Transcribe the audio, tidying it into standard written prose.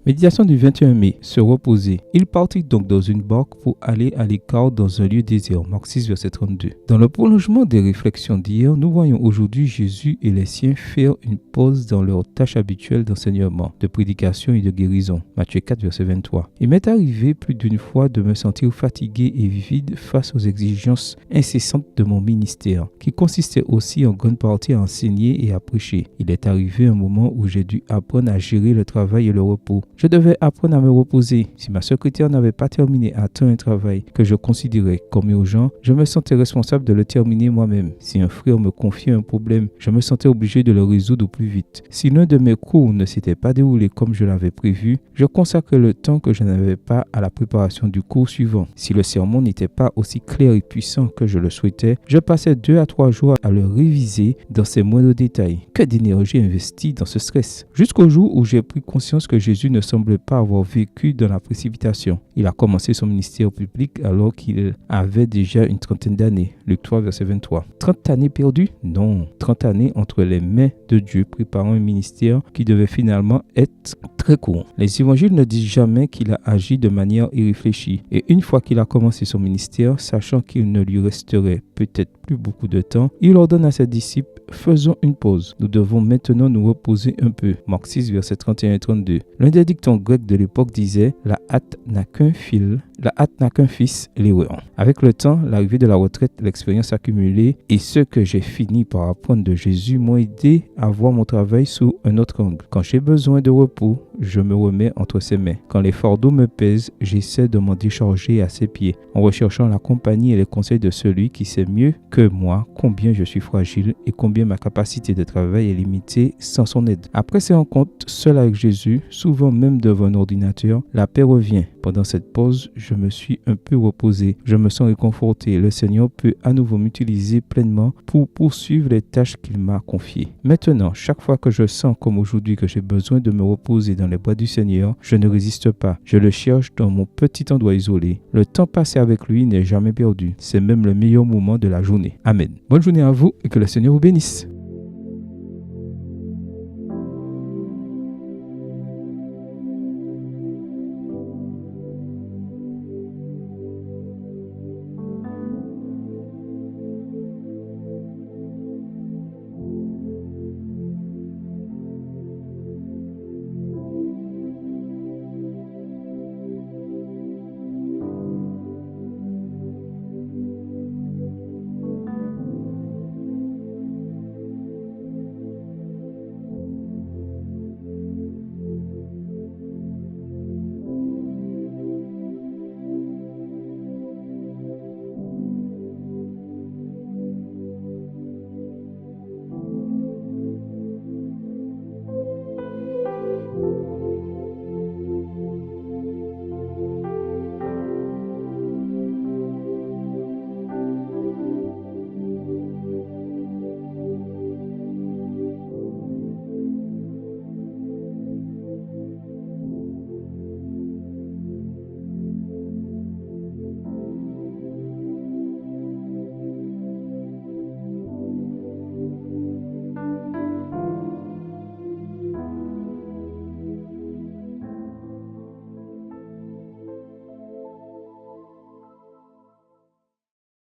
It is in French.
Méditation du 21 mai, se reposer. Il partit donc dans une barque pour aller à l'écart dans un lieu désert. Marc 6, verset 32. Dans le prolongement des réflexions d'hier, nous voyons aujourd'hui Jésus et les siens faire une pause dans leur tâche habituelle d'enseignement, de prédication et de guérison. Matthieu 4, verset 23. Il m'est arrivé plus d'une fois de me sentir fatigué et vide face aux exigences incessantes de mon ministère, qui consistait aussi en grande partie à enseigner et à prêcher. Il est arrivé un moment où j'ai dû apprendre à gérer le travail et le repos. Je devais apprendre à me reposer. Si ma secrétaire n'avait pas terminé à temps un travail que je considérais comme urgent, je me sentais responsable de le terminer moi-même. Si un frère me confiait un problème, je me sentais obligé de le résoudre au plus vite. Si l'un de mes cours ne s'était pas déroulé comme je l'avais prévu, je consacrais le temps que je n'avais pas à la préparation du cours suivant. Si le sermon n'était pas aussi clair et puissant que je le souhaitais, je passais 2 à 3 jours à le réviser dans ses moindres détails. Que d'énergie investie dans ce stress. Jusqu'au jour où j'ai pris conscience que Jésus ne semblait pas avoir vécu dans la précipitation. Il a commencé son ministère public alors qu'il avait déjà une trentaine d'années. Luc 3, verset 23. 30 années perdues? Non. 30 années entre les mains de Dieu préparant un ministère qui devait finalement être très court. Les évangiles ne disent jamais qu'il a agi de manière irréfléchie. Et une fois qu'il a commencé son ministère, sachant qu'il ne lui resterait peut-être plus beaucoup de temps, il ordonne à ses disciples: faisons une pause. Nous devons maintenant nous reposer un peu. Marc 6, verset 31 et 32. L'un des dictons grecs de l'époque disait: la hâte n'a qu'un fils, l'erreur. Avec le temps, l'arrivée de la retraite, l'expérience accumulée et ce que j'ai fini par apprendre de Jésus m'ont aidé à voir mon travail sous un autre angle. Quand j'ai besoin de repos, je me remets entre ses mains. Quand les fardeaux me pèsent, j'essaie de m'en décharger à ses pieds, en recherchant la compagnie et les conseils de celui qui sait mieux que moi combien je suis fragile et combien ma capacité de travail est limitée sans son aide. Après ces rencontres, seul avec Jésus, souvent même devant un ordinateur, la paix revient. Pendant cette pause, je me suis un peu reposé. Je me sens réconforté. Le Seigneur peut à nouveau m'utiliser pleinement pour poursuivre les tâches qu'il m'a confiées. Maintenant, chaque fois que je sens comme aujourd'hui que j'ai besoin de me reposer dans les bras du Seigneur, je ne résiste pas. Je le cherche dans mon petit endroit isolé. Le temps passé avec lui n'est jamais perdu. C'est même le meilleur moment de la journée. Amen. Bonne journée à vous et que le Seigneur vous bénisse.